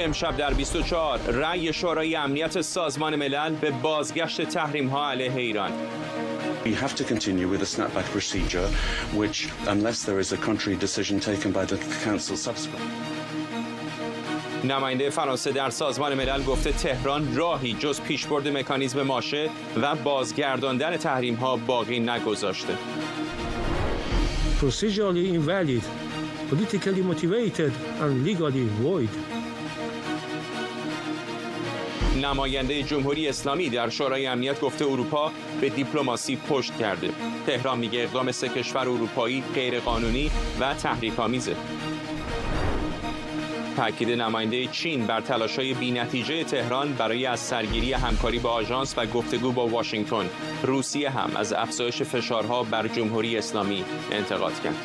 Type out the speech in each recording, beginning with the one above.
امشب در 24 رأی شورای امنیت سازمان ملل به بازگشت تحریم‌ها علیه ایران. We have to continue with a snapback procedure, which, unless there is a contrary decision taken by the Council subsequent. نماینده فرانسه در سازمان ملل گفته تهران راهی جز پیشبرد مکانیزم ماشه و بازگرداندن تحریم‌ها باقی نگذاشته. Procedurally invalid, politically motivated and legally void. نماینده جمهوری اسلامی در شورای امنیت گفته اروپا به دیپلماسی پشت کرده. تهران میگه اقدام 3 کشور اروپایی غیرقانونی و تحریک‌آمیزه. تاکید نماینده چین بر تلاش‌های بی‌نتیجه تهران برای از سرگیری همکاری با آژانس و گفتگو با واشنگتن. روسیه هم از افزایش فشارها بر جمهوری اسلامی انتقاد کرد.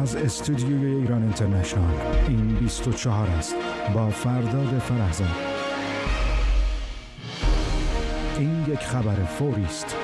از استودیوی ایران اینترنشنال این 24 است با فرداد فرهزاد. این یک خبر فوری است.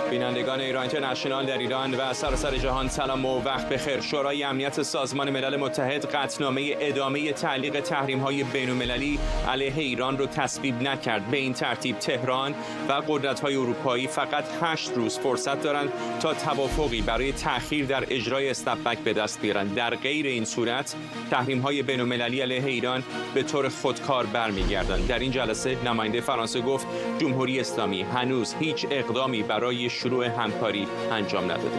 بینندگان ایران اینترنشنال در ایران و سراسر جهان سلام و وقت بخیر. شورای امنیت سازمان ملل متحد قطعنامه ادامه تعلیق تحریم‌های بین‌المللی علیه ایران رو تصویب نکرد. به این ترتیب تهران و قدرت‌های اروپایی فقط 8 روز فرصت دارند تا توافقی برای تأخیر در اجرای اسنپ‌بک به دست بیارن. در غیر این صورت تحریم‌های بین‌المللی علیه ایران به طور خودکار برمیگردند. در این جلسه نماینده فرانسه گفت جمهوری اسلامی هنوز هیچ اقدامی برای شروع همکاری انجام نداده.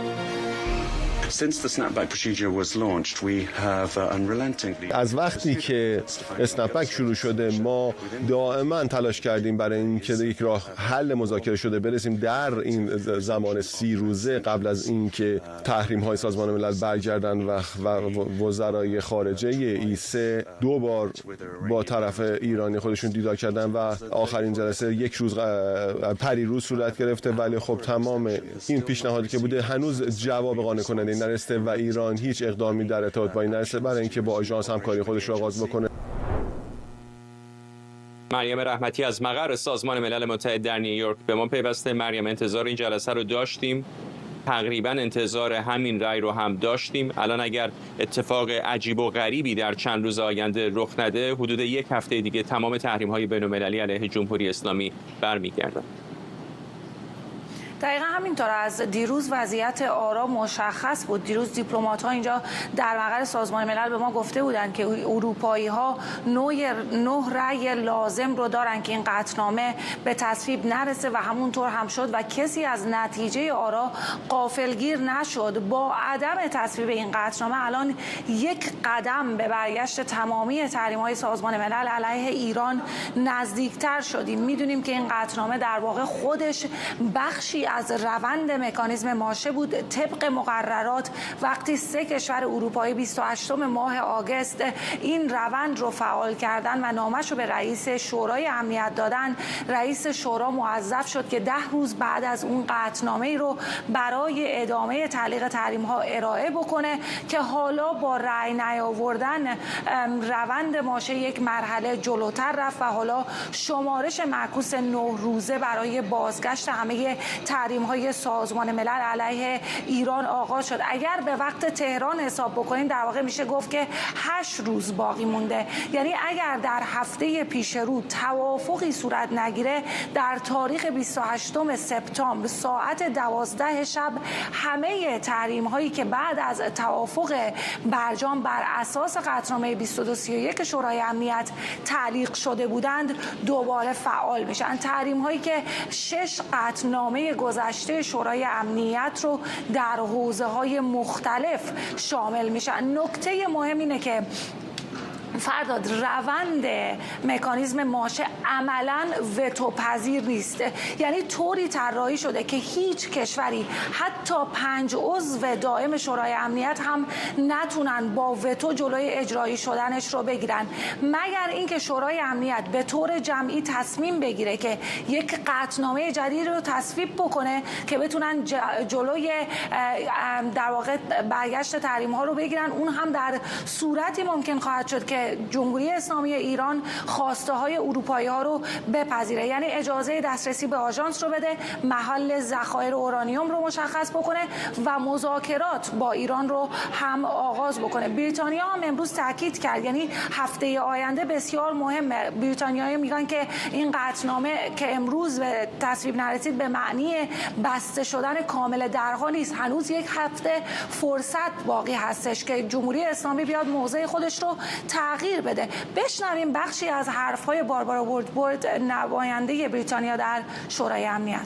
از وقتی که اسنپ‌بک شروع شده ما دائما تلاش کردیم برای اینکه یک راه حل مذاکره شده برسیم در این زمان 30 روزه قبل از اینکه تحریم‌های سازمان ملل برگردن و وزرای خارجه ایسه 2 بار با طرف ایرانی خودشون دیدار کردن و آخرین جلسه 1 روز پریروز صورت گرفته، ولی خب تمام این پیشنهادی که بوده هنوز جواب قانع کننده نرسیده و ایران هیچ اقدامی در ارتباط با این نرسیده برای اینکه با آژانس همکاری خودش را آغاز بکنه. مریم رحمتی از مقر سازمان ملل متحد در نیویورک به ما پیوسته. مریم، انتظار این جلسه رو داشتیم، تقریبا انتظار همین رأی رو هم داشتیم. الان اگر اتفاق عجیب و غریبی در چند روز آینده رخ نده حدود 1 هفته دیگه تمام تحریم‌های بین‌المللی علیه جمهوری اسلامی برمیگردن. دقیقا همینطور. از دیروز وضعیت آرا مشخص بود. دیروز دیپلمات‌ها اینجا در مقر سازمان ملل به ما گفته بودند که اروپایی‌ها 9 رأی لازم رو دارن که این قطعنامه به تصویب نرسه و همونطور هم شد و کسی از نتیجه آرا غافلگیر نشد. با عدم تصویب این قطعنامه الان یک قدم به برگشت تمامی تحریم‌های سازمان ملل علیه ایران نزدیکتر شدیم. میدونیم که این قطعنامه در واقع خودش بخشی از روند مکانیزم ماشه بود. طبق مقررات وقتی 3 کشور اروپایی 28 ماه آگوست این روند رو فعال کردن و نامش رو به رئیس شورای امنیت دادن، رئیس شورا موظف شد که 10 روز بعد از اون قطعنامه رو برای ادامه تعلیق تحریم‌ها ارائه بکنه که حالا با رأی نیاوردن روند ماشه یک مرحله جلوتر رفت و حالا شمارش معکوس 9 روزه برای بازگشت همه تحریم‌های سازمان ملل علیه ایران آغاز شد. اگر به وقت تهران حساب بکنیم در واقع میشه گفت که 8 روز باقی مونده. یعنی اگر در هفته پیش رو توافقی صورت نگیره در تاریخ 28 سپتامبر ساعت 12 شب همه تحریم‌هایی که بعد از توافق برجام بر اساس قطعنامه 2231 شورای امنیت تعلیق شده بودند دوباره فعال میشن. تحریم‌هایی که 6 قطعنامه گذشته شورای امنیت رو در حوزه‌های مختلف شامل میشن. نکته مهم اینه که فرداد روند مکانیزم ماشه عملاً وتو پذیر نیست. یعنی طوری طراحی شده که هیچ کشوری حتی 5 عضو دائم شورای امنیت هم نتونن با وتو جلوی اجرایی شدنش رو بگیرن مگر اینکه شورای امنیت به طور جمعی تصمیم بگیره که یک قطعنامه جدید رو تصویب بکنه که بتونن جلوی در واقع برگشت تحریم ها رو بگیرن. اون هم در صورتی ممکن خواهد شد که که جمهوری اسلامی ایران خواسته های اروپایی ها رو بپذیره، یعنی اجازه دسترسی به آژانس رو بده، محل ذخایر اورانیوم رو مشخص بکنه و مذاکرات با ایران رو هم آغاز بکنه. بریتانیا هم امروز تاکید کرد، یعنی هفته آینده بسیار مهمه. بریتانیایی میگن که این قطعنامه که امروز به تصویب نرسید به معنی بسته شدن کامل درها نیست. هنوز یک هفته فرصت باقی هستش که جمهوری اسلامی بیاد موضع خودش رو تغییر بده. بشنویم بخشی از حرف‌های باربارا وودورد، نماینده بریتانیا در شورای امنیت.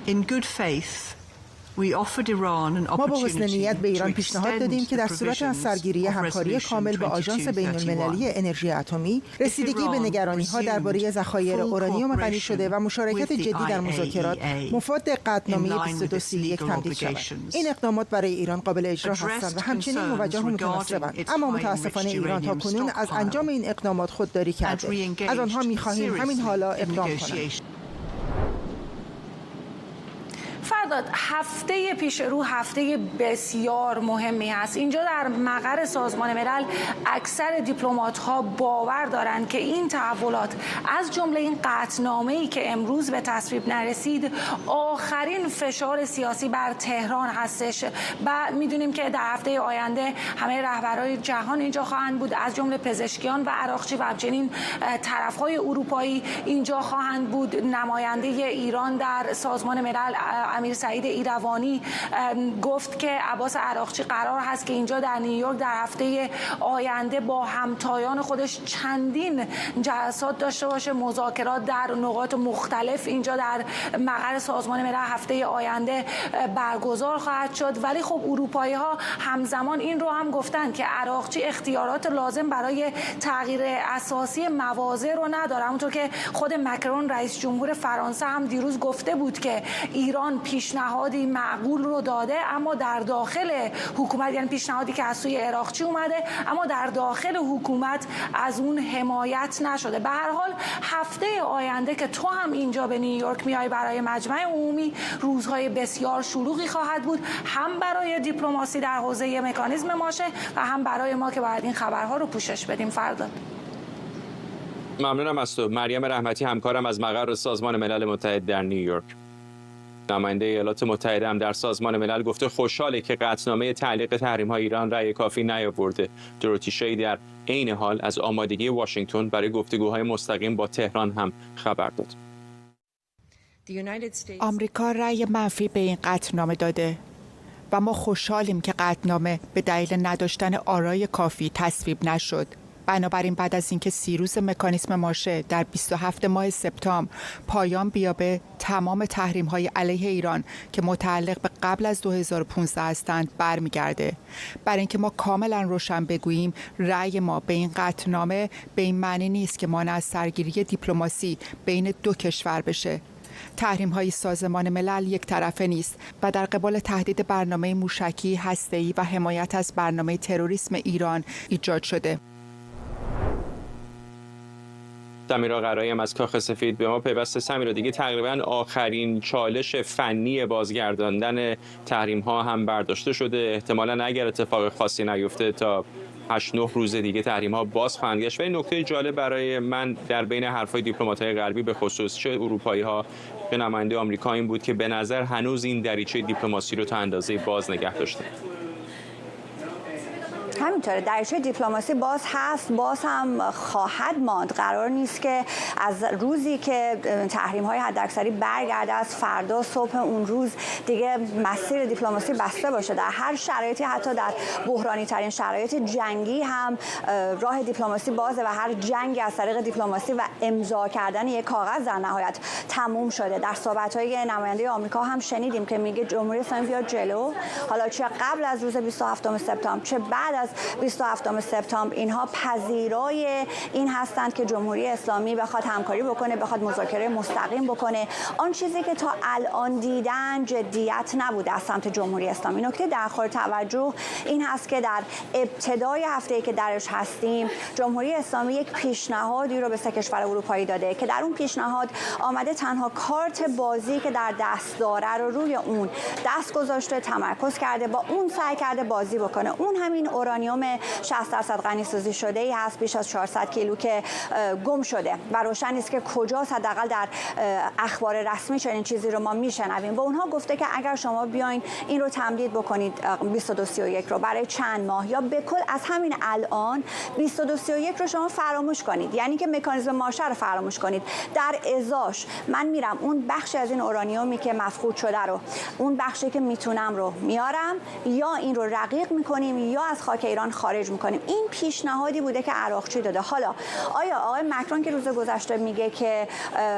In good faith, ما با حسن نیت به ایران پیشنهاد دادیم که در صورت از سرگیری همکاری کامل با آژانس بین‌المللی انرژی اتمی، رسیدگی به نگرانی‌ها درباره ذخایر اورانیوم غنی شده و مشارکت جدی در مذاکرات مفاد قطعنامه 2231 تمدید شود. این اقدامات برای ایران قابل اجرا هستند و همچنین موجه و متناسبند، اما متاسفانه ایران تاکنون از انجام این اقدامات خودداری کرده. از آنها می‌خواهیم همین حالا اقدام کنند. فرداد، هفته پیش رو هفته بسیار مهمی هست. اینجا در مقر سازمان ملل اکثر دیپلمات‌ها باور دارند که این تحولات از جمله این قطعنامه‌ای که امروز به تصویب نرسید آخرین فشار سیاسی بر تهران هستش و میدونیم که در هفته آینده همه رهبران جهان اینجا خواهند بود، از جمله پزشکیان و عراقچی و همچنین طرف‌های اروپایی اینجا خواهند بود. نماینده ایران در سازمان ملل امیر سعید ایروانی گفت که عباس عراقچی قرار هست که اینجا در نیویورک در هفته آینده با همتایان خودش چندین جلسات داشته باشه، مذاکرات در نقاط مختلف اینجا در مقر سازمان ملل هفته آینده برگزار خواهد شد. ولی خب اروپایی ها همزمان این رو هم گفتن که عراقچی اختیارات لازم برای تغییر اساسی مواضع رو نداره. همونطور که خود مکرون رئیس جمهور فرانسه هم دیروز گفته بود که ایران پیشنهادی معقول رو داده، اما در داخل حکومت، یعنی پیشنهادی که از سوی عراقچی اومده اما در داخل حکومت از اون حمایت نشده. به هر حال هفته آینده که تو هم اینجا به نیویورک میای برای مجمع عمومی، روزهای بسیار شلوغی خواهد بود، هم برای دیپلماسی در حوزه مکانیزم ماشه و هم برای ما که باید این خبرها رو پوشش بدیم. فرداد. ممنونم از تو. مریم رحمتی، همکارم از مقر سازمان ملل متحد در نیویورک. نماینده ایالات متحده هم در سازمان ملل گفته خوشحاله که قطعنامه تعلیق تحریم‌های ایران رأی کافی نیاورده. دوروتی شی در عین حال از آمادگی واشنگتن برای گفتگوهای مستقیم با تهران هم خبر داد. آمریکا رأی منفی به این قطعنامه داده و ما خوشحالیم که قطعنامه به دلیل نداشتن آرای کافی تصویب نشد. بنابراین بعد از اینکه 30 روز مکانیزم ماشه در 27 ماه سپتامبر پایان بیابه، تمام تحریم‌های علیه ایران که متعلق به قبل از 2015 هستند برمیگرده. برای اینکه ما کاملا روشن بگوییم، رأی ما به این قطعنامه به این معنی نیست که مانع از سرگیری دیپلماسی بین دو کشور بشه. تحریم‌های سازمان ملل یک طرفه نیست و در قبال تهدید برنامه موشکی، هسته‌ای و حمایت از برنامه تروریسم ایران ایجاد شده. سمیرا قرایی هم از کاخ سفید به ما پیوسته. سمیرا، دیگه تقریبا آخرین چالش فنی بازگرداندن تحریم ها هم برداشته شده. احتمالاً اگر اتفاق خاصی نیفته تا 8-9 روز دیگه تحریم ها باز خواهند گشت. و این نکته جالب برای من در بین حرفای دیپلمات‌های غربی به خصوص چه اروپایی ها به نماینده آمریکا این بود که به نظر هنوز این دریچه دیپلماسی رو تا اندازه باز نگه داشته. همینطوره، دریچه دیپلماسی باز هست، باز هم خواهد ماند. قرار نیست که از روزی که تحریم‌های حداکثری برگرده از فردا صبح اون روز دیگه مسیر دیپلماسی بسته باشه. در هر شرایطی، حتی در بحرانی ترین شرایط جنگی هم راه دیپلماسی بازه و هر جنگی از طریق دیپلماسی و امضا کردن یک کاغذ در نهایت تموم شده. در صحبت‌های نماینده آمریکا هم شنیدیم که میگه جمهوری اسلامی بیاد جلو، حالا چه قبل از روز 27 سپتامبر چه بعد از 27 سپتامبر اینها پذیرای این هستند که جمهوری اسلامی بخواد همکاری بکنه، بخواد مذاکره مستقیم بکنه. آن چیزی که تا الان دیدن جدیت نبوده از سمت جمهوری اسلامی. نکته درخور توجه این هست که در ابتدای هفته‌ای که درش هستیم، جمهوری اسلامی یک پیشنهادی رو به 3 کشور اروپایی داده که در اون پیشنهاد آمده تنها کارت بازی که در دست داره رو روی اون دست گذاشته، تمرکز کرده، با اون سعی کرده بازی بکنه. اون همین اورانیوم اورانیوم 60% غنی‌سازی شده ای هست، بیش از 400 کیلو که گم شده و روشن است که کجاست. حداقل در اخبار رسمی چنین چیزی رو ما میشنویم و اونها گفته که اگر شما بیاین این رو تمدید بکنید 2231 رو برای چند ماه یا به کل از همین الان 2231 رو شما فراموش کنید، یعنی که مکانیزم مارشه رو فراموش کنید، در ازاش من میرم اون بخشی از این اورانیومی که مفقود شده رو، اون بخشی که میتونم رو میارم یا این رو رقیق میکنیم یا از خاک ایران خارج میکنیم. این پیشنهادی بوده که عراقچی داده. حالا آیا آقای مکرون که روز گذشته میگه که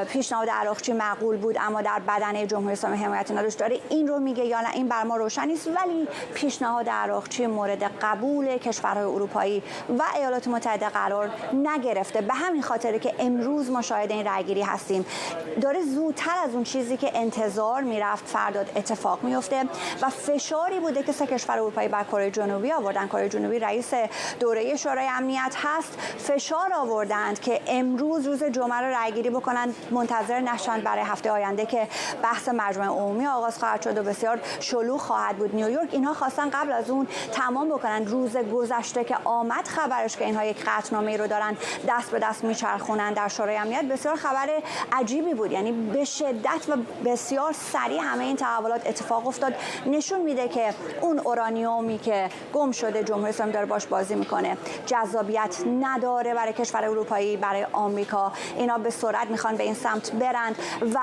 پیشنهاد عراقچی معقول بود اما در بدنه جمهوری اسلامی حمایتی نداشت، داره این رو میگه یا نه این بر ما روشن نیست، ولی پیشنهاد عراقچی مورد قبول کشورهای اروپایی و ایالات متحده قرار نگرفته. به همین خاطره که امروز ما شاهد این رأیگیری هستیم. داره زودتر از اون چیزی که انتظار میرفت فرداد اتفاق میفته و فشاری بوده که سه کشور اروپایی بر کره جنوبی آوردن. کره جنوبی رئیس دوره شورای امنیت هست، فشار آوردند که امروز روز جمعه رو رأیگیری بکنن، منتظر نشند برای هفته آینده که بحث مجمع عمومی آغاز خواهد شد و بسیار شلوغ خواهد بود. نیویورک اینها خواستن قبل از اون تمام بکنن. روز گذشته که آمد خبرش که اینها یک قطعنامه رو دارن دست به دست میچرخونن در شورای امنیت، بسیار خبر عجیبی بود. یعنی به شدت و بسیار سریع همه این تحولات اتفاق افتاد. نشون میده که اون اورانیومی که گم شده جمهوری اسلامی داره باش بازی میکنه، جذابیت نداره برای کشور اروپایی، برای آمریکا. اینا به سرعت میخوان به این سمت برند و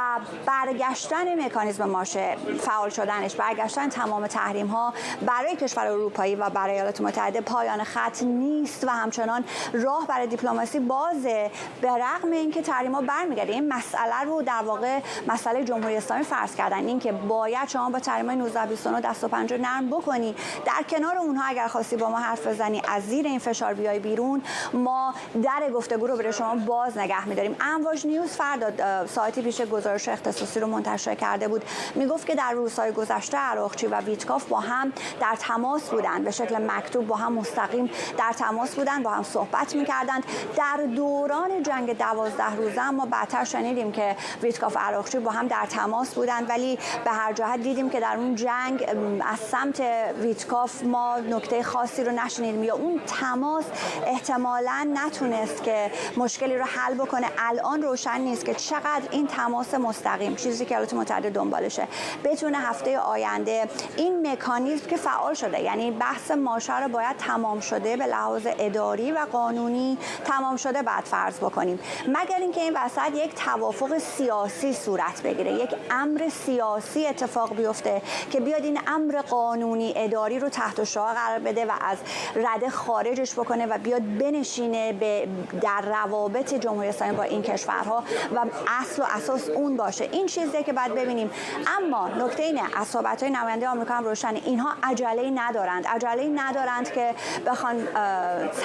برگشتن مکانیزم مارشه، فعال شدنش، برگشتن تمام تحریم ها برای کشور اروپایی و برای ایالات متحده پایان خط نیست و همچنان راه برای دیپلماسی بازه. به رغم اینکه تحریم ها برمیگرده، این مسئله رو در واقع مسئله جمهوری اسلامی فرض کردن، اینکه باید شما با تحریم های 1929 دست و پنجه نرم بکنی، در کنار اونها اگر خواستی با ما حرف بزنی از زیر این فشار بیای بیرون، ما در گفتگو رو برای شما باز نگه می‌داریم. امواج نیوز فردا ساعتی پیش گزارش اختصاصی رو منتشر کرده بود، میگفت که در روزهای گذشته عراقچی و ویتکاف با هم در تماس بودند، به شکل مکتوب با هم مستقیم در تماس بودند، با هم صحبت می‌کردند در دوران جنگ 12 روزه. اما بعدتر شنیدیم که ویتکاف و عراقچی با هم در تماس بودند، ولی به هر جهت دیدیم که در اون جنگ از سمت ویتکاف ما نکته خاصی رو نشنیدیم یا اون تماس احتمالاً نتونست که مشکلی رو حل بکنه. الان روشن نیست که چقدر این تماس مستقیم، چیزی که ایالات متحده دنبالشه، بتونه هفته آینده این مکانیزم که فعال شده، یعنی بحث مارشه رو باید تمام شده به لحاظ اداری و قانونی تمام شده بعد فرض بکنیم، مگر اینکه این وسط یک توافق سیاسی صورت بگیره، یک امر سیاسی اتفاق بیفته که بیاد این امر قانونی اداری رو تحت شعاع قرار بده و از رده خارجش بکنه و بیاد بنشینه در روابط جمهوری اسلامی با این کشورها و اصل و اساس اون باشه. این چیزیه که بعد ببینیم. اما نکته اینه، از صحبت‌های نماینده آمریکا هم روشنه، اینها عجله‌ای ندارند که بخوان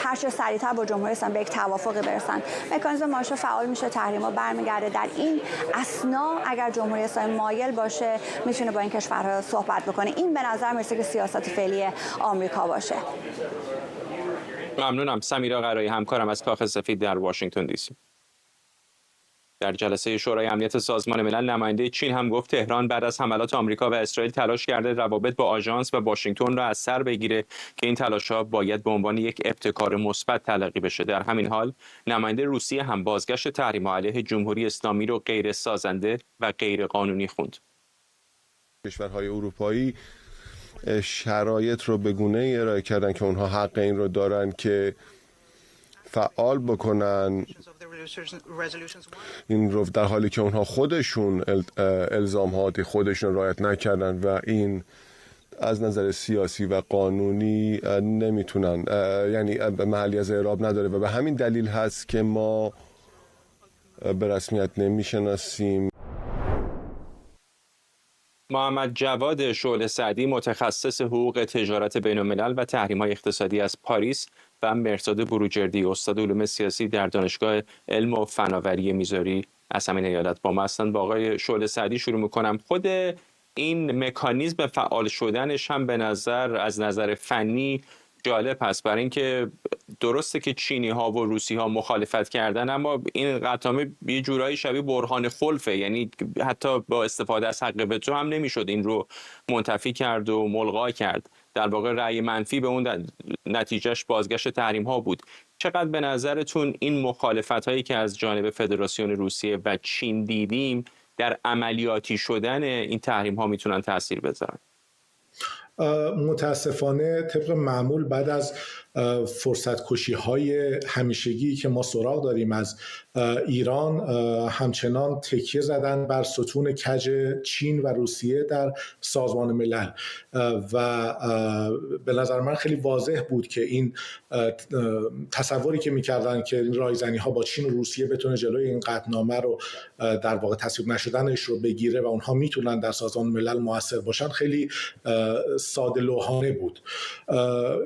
هر چه سریعتر با جمهوری اسلامی به یک توافقی برسن. مکانیزم مارشه فعال میشه، تحریم‌ها برمیگرده. در این اثنا اگر جمهوری اسلامی مایل باشه میتونه با این کشورها صحبت بکنه. این به نظر میرسه که سیاست فعلی آمریکا باشه. ممنونم. سمیرا قرایی، همکارم از کاخ سفید در واشنگتن دی سی. در جلسه شورای امنیت سازمان ملل نماینده چین هم گفت تهران بعد از حملات آمریکا و اسرائیل تلاش کرده روابط با آژانس و واشنگتن را از سر بگیره که این تلاش‌ها باید به عنوان یک ابتکار مثبت تلقی بشه. در همین حال نماینده روسیه هم بازگشت تحریم‌ها علیه جمهوری اسلامی رو غیر سازنده و غیر قانونی خوند. کشورهای اروپایی شرایط رو به گونه‌ای ارائه کردن که اونها حق این رو دارن که فعال بکنن این رو، در حالی که اونها خودشون الزامات خودشون رعایت نکردن و این از نظر سیاسی و قانونی نمیتونن، یعنی محلی از اعراب نداره و به همین دلیل هست که ما به رسمیت نمیشناسیم. محمد جواد شعله سعدی، متخصص حقوق تجارت بین الملل و تحریم‌های اقتصادی از پاریس، و مرزاد بروجردی، استاد علوم سیاسی در دانشگاه علم و فناوری میزوری از همین ایالت با ما هستند. با آقای شعله سعدی شروع میکنم. خود این مکانیزم فعال شدنش هم به نظر از نظر فنی جالب هست، برای اینکه درسته که چینی ها و روسی ها مخالفت کردن، اما این قطعنامه یه جورایی شبیه برهان خلفه، یعنی حتی با استفاده از حق وتو هم نمیشد این رو منتفی کرد و ملغا کرد. در واقع رأی منفی به اون نتیجهش بازگشت تحریم ها بود. چقدر به نظرتون این مخالفت هایی که از جانب فدراسیون روسیه و چین دیدیم در عملیاتی شدن این تحریم ها میتونن تاثیر بذارن؟ متاسفانه طبق معمول بعد از فرصت کشی های همیشگی که ما سراغ داریم از ایران، همچنان تکیه زدن بر ستون کج چین و روسیه در سازمان ملل و به نظر من خیلی واضح بود که این تصوری که میکردن که این رایزنی ها با چین و روسیه بتونه جلوی این قطعنامه رو در واقع تصویب نشدنش رو بگیره و اونها میتونن در سازمان ملل موثر باشن خیلی ساده لوحانه بود.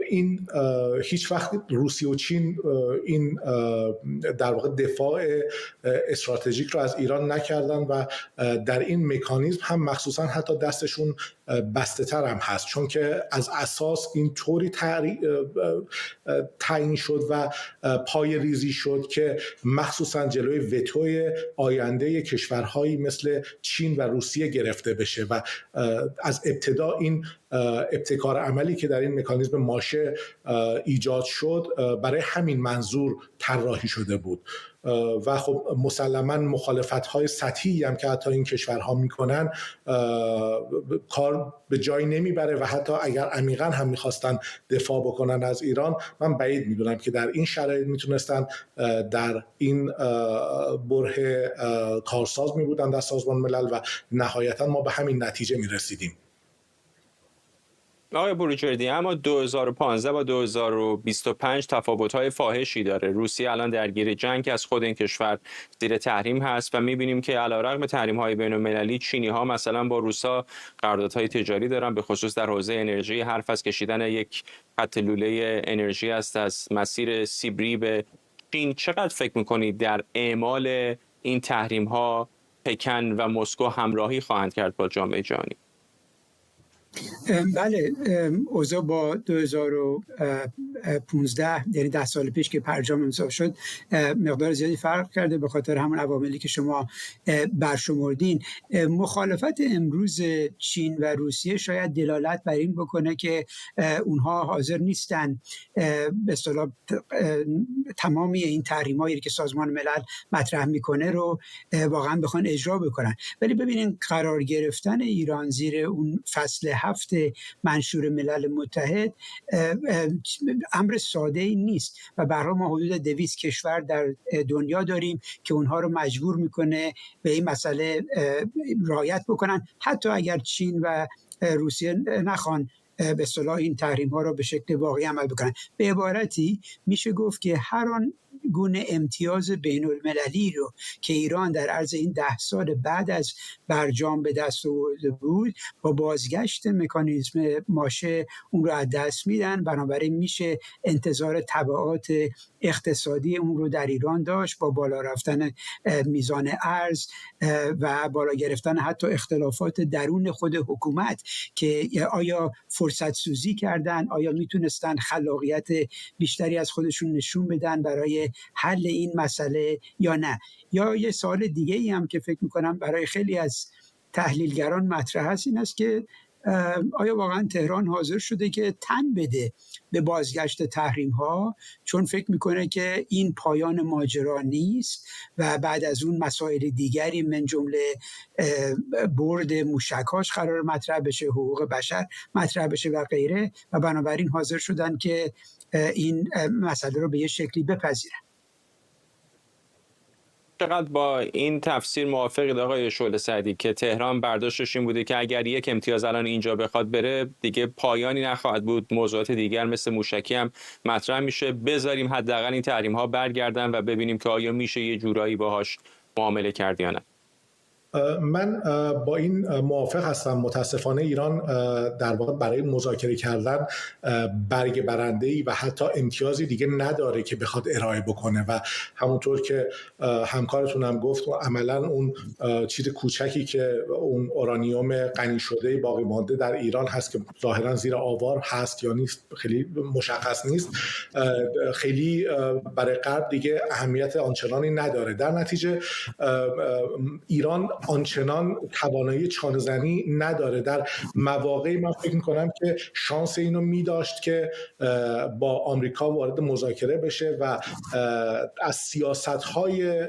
این هیچ وقت روسیه و چین این در واقع دفاع استراتژیک رو از ایران نکردن و در این مکانیزم هم مخصوصا حتی دستشون بسته تر هم هست، چون که از اساس این طوری تعیین شد و پای ریزی شد که مخصوصا جلوی وتوی آینده کشورهایی مثل چین و روسیه گرفته بشه و از ابتدا این ابتکار عملی که در این مکانیزم ماشه ایجاد شد برای همین منظور طراحی شده بود و خب مسلماً مخالفت‌های سطحی هم که حتی این کشورها میکنن کار به جایی نمیبره و حتی اگر عمیقاً هم میخواستن دفاع بکنن از ایران، من بعید میدونم که در این شرایط میتونستن در این بره کارساز میبودن در سازمان ملل و نهایتاً ما به همین نتیجه میرسیدیم. آقای بروجردی، اما 2015 و 2025 تفاوت‌های فاحشی داره. روسیه الان درگیر جنگ از خود این کشور زیر تحریم هست و می‌بینیم که علیرغم تحریم‌های بین‌المللی، چینی‌ها مثلا با روسا قراردادهای تجاری دارن، به خصوص در حوزه انرژی. حرف از کشیدن یک خط لوله انرژی است از مسیر سیبری به چین. چقدر فکر می‌کنید در اعمال این تحریم‌ها پکن و مسکو همراهی خواهند کرد با جامعه جهانی؟ بله، اوضاع با 2015 یعنی 10 سال پیش که برجام امضا شد مقدار زیادی فرق کرده به خاطر همون عواملی که شما برشمردین. مخالفت امروز چین و روسیه شاید دلالت بر این بکنه که اونها حاضر نیستن به اصطلاح تمامی این تحریمایی که سازمان ملل مطرح میکنه رو واقعا بخوان اجرا بکنن. ولی ببینین قرار گرفتن ایران زیر اون فصل 7 منشور ملل متحد امر ساده ای نیست و به هر حال ما حدود 200 کشور در دنیا داریم که اونها رو مجبور میکنه به این مسئله رعایت بکنن، حتی اگر چین و روسیه نخوان به اصطلاح این تحریم ها رو به شکل واقعی عمل بکنن. به عبارتی میشه گفت که هر آن گونه امتیاز بین المللی رو که ایران در عرض این 10 سال بعد از برجام به دست آورده بود، با بازگشت مکانیزم ماشه اون رو از دست میدن. بنابراین میشه انتظار تبعات اقتصادی اون رو در ایران داشت، با بالا رفتن میزان ارز و بالا گرفتن حتی اختلافات درون خود حکومت که آیا فرصت سوزی کردن، آیا میتونستن خلاقیت بیشتری از خودشون نشون بدن برای حل این مسئله یا نه. یا یه سوال دیگه ای هم که فکر میکنم برای خیلی از تحلیلگران مطرح هست این است که آیا واقعا تهران حاضر شده که تن بده به بازگشت تحریم ها، چون فکر میکنه که این پایان ماجرا نیست و بعد از اون مسائل دیگری من جمله برد موشک‌هاش قرار مطرح بشه، حقوق بشر مطرح بشه و غیره، و بنابراین حاضر شدن که این مسئله رو به یه شکلی بپذیرن. چقدر با این تفسیر موافقید آقای شعله سعدی که تهران برداشتش این بوده که اگر یک امتیاز الان اینجا بخواد بره دیگه پایانی نخواهد بود، موضوعات دیگر مثل موشکی هم مطرح میشه، بذاریم حداقل این تحریم ها برگردن و ببینیم که آیا میشه یه جورایی باهاش معامله کرد یا نه؟ من با این موافق هستم. متاسفانه ایران در واقع برای مذاکره کردن برگ برنده‌ای و حتی امتیازی دیگه نداره که بخواد ارائه بکنه و همونطور که همکارتون هم گفت عملا اون چیز کوچکی که اون اورانیوم غنی شده باقی مانده در ایران هست که ظاهرا زیر آوار هست یا نیست خیلی مشخص نیست، خیلی برای غرب دیگه اهمیت آنچنانی نداره. در نتیجه ایران آنچنان توانایی چانه‌زنی نداره. در مواقعی من فکر می‌کنم که شانس اینو می‌داشت که با آمریکا وارد مذاکره بشه و از سیاست‌های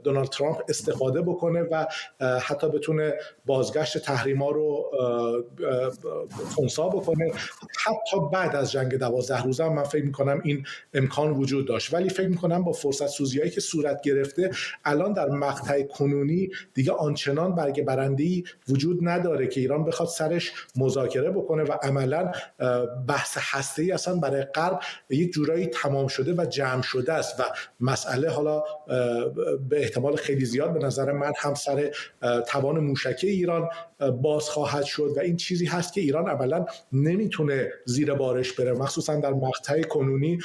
دونالد ترامپ استفاده بکنه و حتی بتونه بازگشت تحریم‌ها رو خنثی بکنه. حتی بعد از جنگ 12 روزه من فکر می‌کنم این امکان وجود داشت، ولی فکر می‌کنم با فرصت سوزی‌هایی که صورت گرفته الان در مقطع کنونی دیگه آنچنان برگ برنده‌ای وجود نداره که ایران بخواد سرش مذاکره بکنه و عملاً بحث هسته‌ای اصلا برای غرب یک جورایی تمام شده و جمع شده است و مسئله حالا به احتمال خیلی زیاد به نظر من هم سر توان موشکی ایران باز خواهد شد و این چیزی هست که ایران عملاً نمیتونه زیر بارش بره، مخصوصا در مقطع کنونی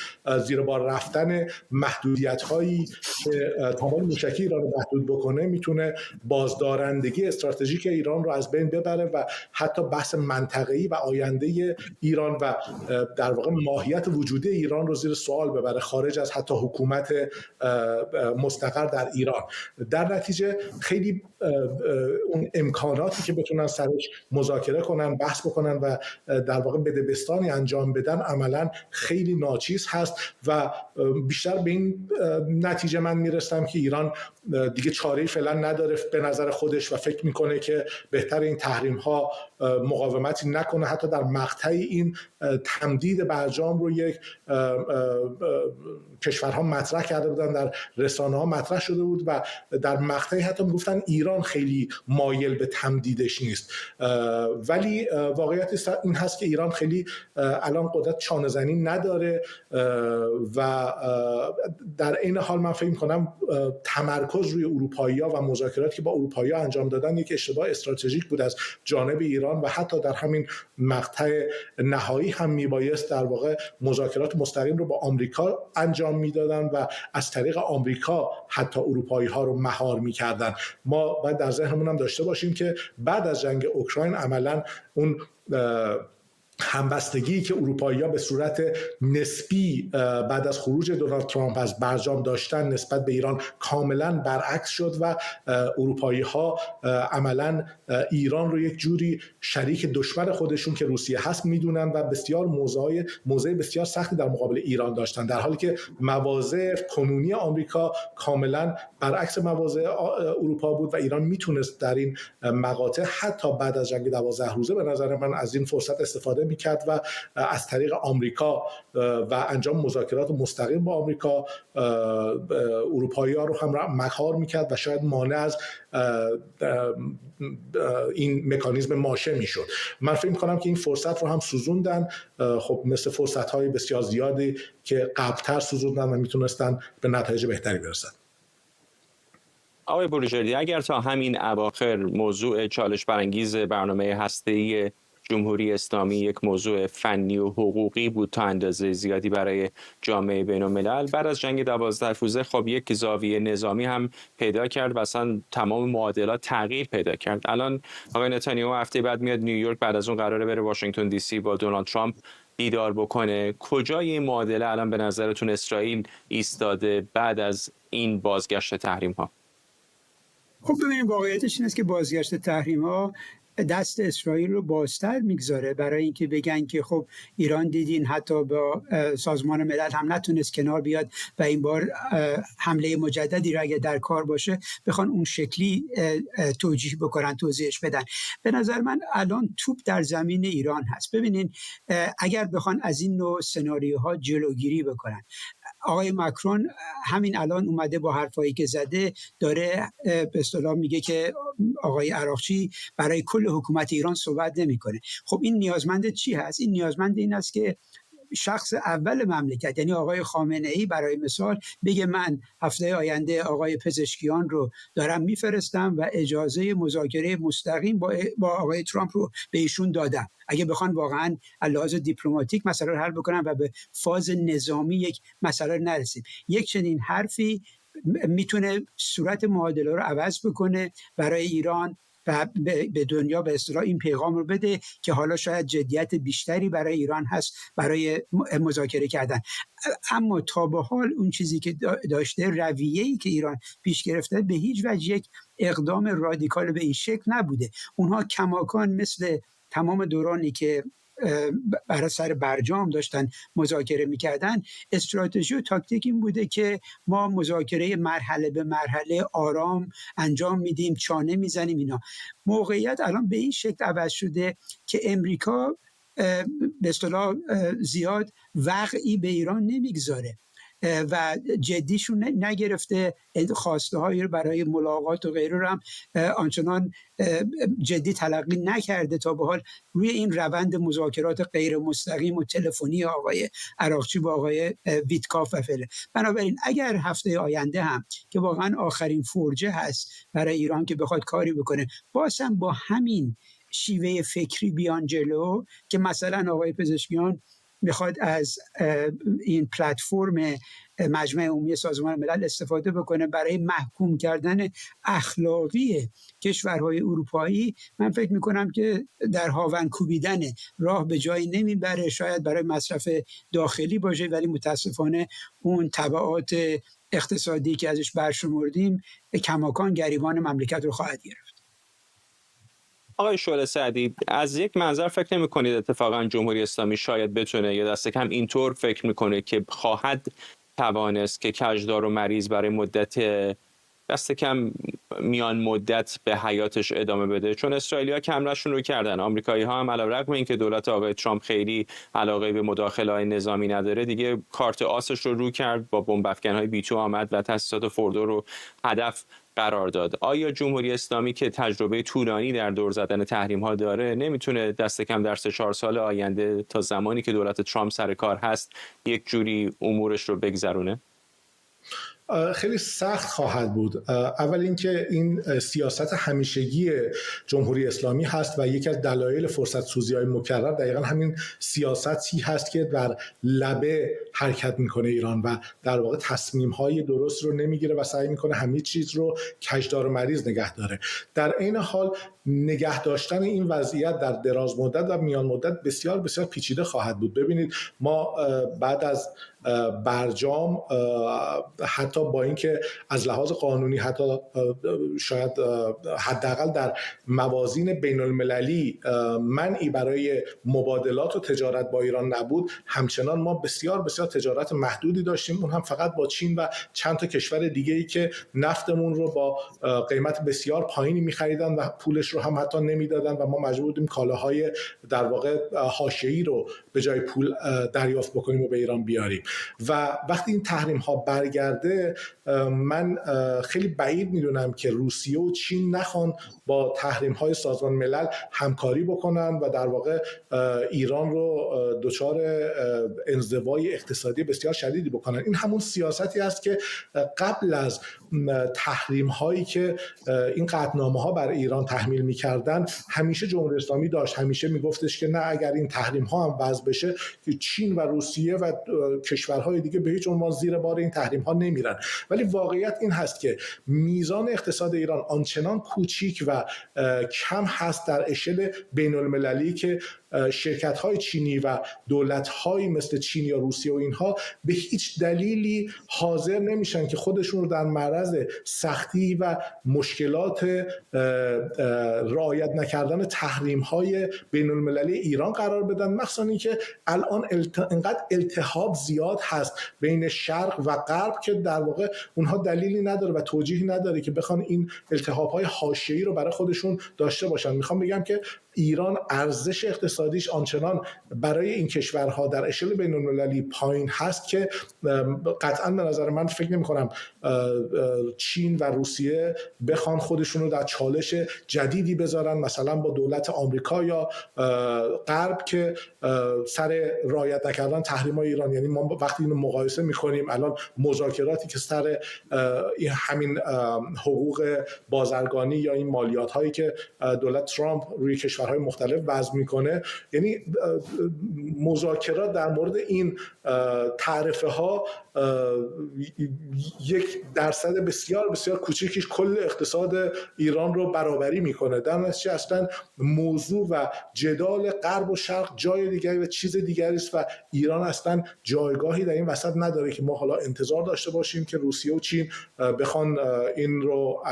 زیر بار رفتن محدودیت‌هایی که توان موشکی ایران رو محدود بکنه میتونه بازدارندگی استراتژیک ایران رو از بین ببره و حتی بحث منطقه‌ای و آینده ایران و در واقع ماهیت وجودی ایران رو زیر سوال ببره، خارج از حتی حکومت مستقر در ایران. در نتیجه خیلی اون امکاناتی که بتونن سرش مذاکره کنن، بحث بکنن و در واقع بدبستانی انجام بدن عملاً خیلی ناچیز هست و بیشتر به این نتیجه من میرسم که ایران دیگه چاره‌ای فعلا نداره به نظر خودش و فکر میکنه که بهتر این تحریم ها مقاومتی نکنه. حتی در مقطع این تمدید برجام رو یک کشورها مطرح کرده بودن، در رسانه ها مطرح شده بود و در مقطعی حتی میگفتن ایران خیلی مایل به تمدیدش نیست، ولی واقعیت این هست که ایران خیلی الان قدرت چانه‌زنی نداره و در این حال من فکر می‌کنم تمرکز روی اروپایی‌ها و مذاکراتی که با اروپایی‌ها انجام دادن یک اشتباه استراتژیک بود از جانب ایران و حتی در همین مقطع نهایی هم میبایست در واقع مذاکرات مستقیم رو با آمریکا انجام میدادن و از طریق آمریکا حتی اروپایی‌ها رو مهار میکردن. ما باید در ذهنمون هم داشته باشیم که بعد از جنگ اوکراین عملاً اون همبستگی که اروپایی‌ها به صورت نسبی بعد از خروج دونالد ترامپ از برجام داشتن نسبت به ایران کاملا برعکس شد و اروپایی‌ها عملاً ایران رو یک جوری شریک دشمن خودشون که روسیه هست میدونن و بسیار موضع بسیار سختی در مقابل ایران داشتن، در حالی که مواضع کنونی آمریکا کاملا برعکس مواضع اروپا بود و ایران میتونست در این مقاطع حتی بعد از جنگ 12 روزه به نظر من از این فرصت استفاده میکرد و از طریق آمریکا و انجام مذاکرات مستقیم با آمریکا اروپایی‌ها رو هم مهار میکرد و شاید مانع از این مکانیزم ماشه میشد. من فکر میکنم که این فرصت رو هم سوزوندن، خب مثل فرصت‌های بسیار زیادی که قبل‌تر سوزوندن و میتونستن به نتایج بهتری برسن. آقای بروجردی، اگر تا همین اواخر موضوع چالش برانگیز برنامه هسته‌ای جمهوری اسلامی یک موضوع فنی و حقوقی بود تا اندازه زیادی برای جامعه بین‌الملل، بعد از جنگ 12 روزه خب یک زاویه نظامی هم پیدا کرد و اصلا تمام معادلات تغییر پیدا کرد. الان آقای نتانیاهو هفته بعد میاد نیویورک، بعد از اون قراره بره واشنگتن دی سی با دونالد ترامپ دیدار بکنه. کجای این معادله الان به نظرتون اسرائیل ایستاده بعد از این بازگشت تحریم ها؟ خب ببینیم واقعیتش این است که بازگشت تحریم ها دست اسرائیل رو بازتر میگذاره برای اینکه بگن که خب ایران دیدین حتی با سازمان ملل هم نتونست کنار بیاد و این بار حمله مجددی رو اگه در کار باشه بخوان اون شکلی توجیه بکنن، توضیحش بدن. به نظر من الان توپ در زمین ایران هست. ببینین اگر بخوان از این نوع سناریوها جلوگیری بکنن، آقای ماکرون همین الان اومده با حرفایی که زده داره به اصطلاح میگه که آقای عراقچی برای کل حکومت ایران صحبت نمیکنه. خب این نیازمند چی هست؟ این نیازمند این است که شخص اول مملکت یعنی آقای خامنه‌ای برای مثال بگه من هفته آینده آقای پزشکیان رو دارم میفرستم و اجازه مذاکره مستقیم با آقای ترامپ رو به ایشون دادم. اگه بخوان واقعا لحاظ دیپلماتیک مسئله رو حل بکنن و به فاز نظامی یک مسئله نرسیم، یک چنین حرفی میتونه صورت معادله رو عوض بکنه برای ایران و به دنیا به اصطلاح این پیغام رو بده که حالا شاید جدیت بیشتری برای ایران هست برای مذاکره کردن. اما تا به حال اون چیزی که داشته، رویه‌ای که ایران پیش گرفته، به هیچ وجه یک اقدام رادیکال به این شکل نبوده. اونها کماکان مثل تمام دورانی که برای سر برجام داشتن مذاکره میکردن، استراتژی و تاکتیک این بوده که ما مذاکره مرحله به مرحله آرام انجام میدیم، چانه میزنیم اینا. موقعیت الان به این شکل عوض شده که امریکا به اصطلاح زیاد وقعی به ایران نمیگذاره و جدیشون نگرفته، خواسته هایی رو برای ملاقات و غیره رو هم آنچنان جدی تلقی نکرده تا به حال روی این روند مذاکرات غیر مستقیم و تلفنی آقای عراقچی با آقای ویتکاف و فعلا. بنابراین اگر هفته آینده هم که واقعا آخرین فرجه هست برای ایران که بخواد کاری بکنه، باز هم با همین شیوه فکری بیان جلو که مثلا آقای پزشکیان میخواد از این پلتفرم مجمع عمومی سازمان ملل استفاده بکنه برای محکوم کردن اخلاقی کشورهای اروپایی، من فکر میکنم که در هاون کوبیدن راه به جایی نمیبره. شاید برای مصرف داخلی باشه، ولی متاسفانه اون تبعات اقتصادی که ازش برشمردیم کماکان گریبان مملکت رو خواهد گرفت. آقای شعله سعدی، از یک منظر فکر نمی کنید اتفاقا جمهوری اسلامی شاید بتونه یا دست کم اینطور فکر میکنه که خواهد توانست که کجدار و مریض برای مدت دست کم میان مدت به حیاتش ادامه بده؟ چون اسرائیلی‌ها کمرشون رو کردن، آمریکایی‌ها هم علیرغم اینکه دولت آقای ترامپ خیلی علاقه به مداخله‌های نظامی نداره، دیگه کارت آسش رو کرد، با بمب افکن‌های B2 آمد و تاسیسات فوردو رو هدف قرار داد. آیا جمهوری اسلامی که تجربه طولانی در دور زدن تحریم‌ها داره نمیتونه دست کم در 3-4 سال آینده تا زمانی که دولت ترامپ سر کار هست یک جوری امورش رو بگذرونه؟ خیلی سخت خواهد بود. اول اینکه این سیاست همیشگی جمهوری اسلامی هست و یکی از دلایل فرصت سوزی‌های مکرر دقیقاً همین سیاستی هست که در لبه حرکت میکنه ایران و در واقع تصمیم‌های درست رو نمیگیره و سعی میکنه همه چیز رو کجدار و مریض نگه داره. در عین حال نگه داشتن این وضعیت در دراز مدت و میان مدت بسیار بسیار پیچیده خواهد بود. ببینید ما بعد از برجام حتی با اینکه از لحاظ قانونی حتی شاید حداقل در موازین بین المللی منعی برای مبادلات و تجارت با ایران نبود، همچنان ما بسیار بسیار تجارت محدودی داشتیم، اون هم فقط با چین و چند تا کشور دیگه‌ای که نفتمون رو با قیمت بسیار پایینی می‌خریدن و پولش رو هم حتی نمیدادن و ما مجبور بودیم کالاهای در واقع حاشیه‌ای رو به جای پول دریافت بکنیم و به ایران بیاریم. و وقتی این تحریم ها برگرده، من خیلی بعید میدونم که روسیه و چین نخوان با تحریم های سازمان ملل همکاری بکنن و در واقع ایران رو دچار انزوای اقتصادی بسیار شدیدی بکنن. این همون سیاستی است که قبل از تحریم هایی که این قطعنامه ها بر ایران تحمیل میکردن همیشه جمهوری اسلامی داشت. همیشه میگفتش که نه، اگر این تحریم ها هم وضع بشه که چین و روسیه و کشورهای دیگه به هیچ عنوان زیر بار این تحریم ها نمیرن. ولی واقعیت این هست که میزان اقتصاد ایران آنچنان کوچیک و کم هست در اشل بین المللی که شرکت‌های چینی و دولت‌های مثل چین یا روسیه و اینها به هیچ دلیلی حاضر نمیشن که خودشون رو در معرض سختی و مشکلات رعایت نکردن تحریم‌های بین‌المللی ایران قرار بدن، مخصوصاً اینکه الان انقدر التهاب زیاد هست بین شرق و غرب که در واقع اونها دلیلی نداره و توجیهی نداره که بخوان این التهاب‌های حاشیه‌ای رو برای خودشون داشته باشن. میخوام بگم که ایران ارزش اقتصادیش آنچنان برای این کشورها در اشل بین‌المللی پایین هست که قطعاً به نظر من فکر نمی‌کنم چین و روسیه بخوان خودشون رو در چالش جدیدی بذارن، مثلا با دولت آمریکا یا غرب که سر رعایت نکردن تحریم‌های ایران. یعنی ما وقتی اینو مقایسه می‌کنیم الان مذاکراتی که سر همین حقوق بازرگانی یا این مالیات‌هایی که دولت ترامپ روی کشورهای مختلف وضع میکنه، یعنی مذاکرات در مورد این تعرفه ها 1% بسیار بسیار کوچیکیش کل اقتصاد ایران رو برابری میکنه. در نتیجه اصلا موضوع و جدال غرب و شرق جای دیگری و چیز دیگری است و ایران اصلا جایگاهی در این وسط نداره که ما حالا انتظار داشته باشیم که روسیه و چین بخوان این رو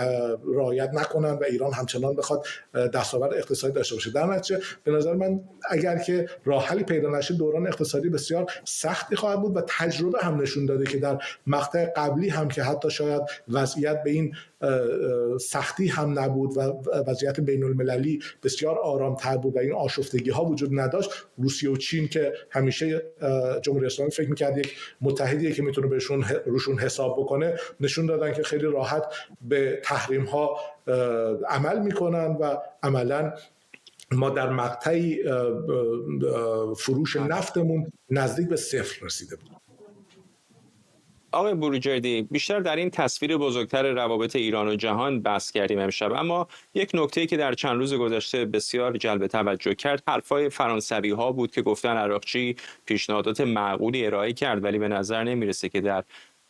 رعایت نکنن و ایران همچنان بخواد دستاورد اقتصادی داشته باشه. در نتیجه به نظر من اگر که راه حلی پیدا نشه دوران اقتصادی بسیار سختی خواهد بود و تجربه هم نشون داده که در مقطع قبلی هم که حتی شاید وضعیت به این سختی هم نبود و وضعیت بین المللی بسیار آرامتر بود و این آشفتگی ها وجود نداشت، روسیه و چین که همیشه جمهوری اسلامی فکر میکرد یک متحدیه که میتونه روشون حساب بکنه، نشون دادن که خیلی راحت به تحریم ها عمل میکنن و عملا ما در مقطعی فروش نفتمون نزدیک به صفر رسیده بود. آقای بروجردی، بیشتر در این تصویر بزرگتر روابط ایران و جهان بحث کردیم امشب، اما یک نکته‌ای که در چند روز گذشته بسیار جلب توجه کرد حرفای فرانسوی‌ها بود که گفتن عراقچی پیشنهادات معقولی ارائه کرد ولی به نظر نمیرسه که در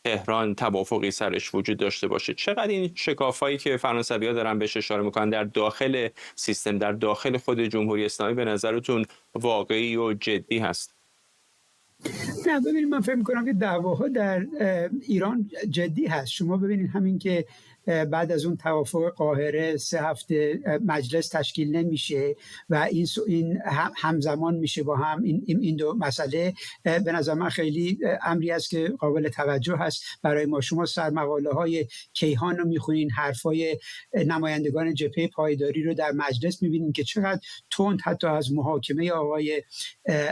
تهران توافقی سرش وجود داشته باشه. چقدر این شکافایی که فرانسوی‌ها دارن بهش اشاره میکنن در داخل سیستم، در داخل خود جمهوری اسلامی به نظرتون واقعی و جدی هست؟ نه، ببینید من فکر می‌کنم که دعواها در ایران جدی هست. شما ببینید همین که بعد از اون توافق قاهره 3 هفته مجلس تشکیل نمیشه و این همزمان میشه با هم این دو مسئله، به نظر من خیلی امری است که قابل توجه هست برای ما. شما سرمقاله های کیهان رو میخونین، حرفای نمایندگان جبهه پایداری رو در مجلس میبینین که چقدر تند حتی از محاکمه آقای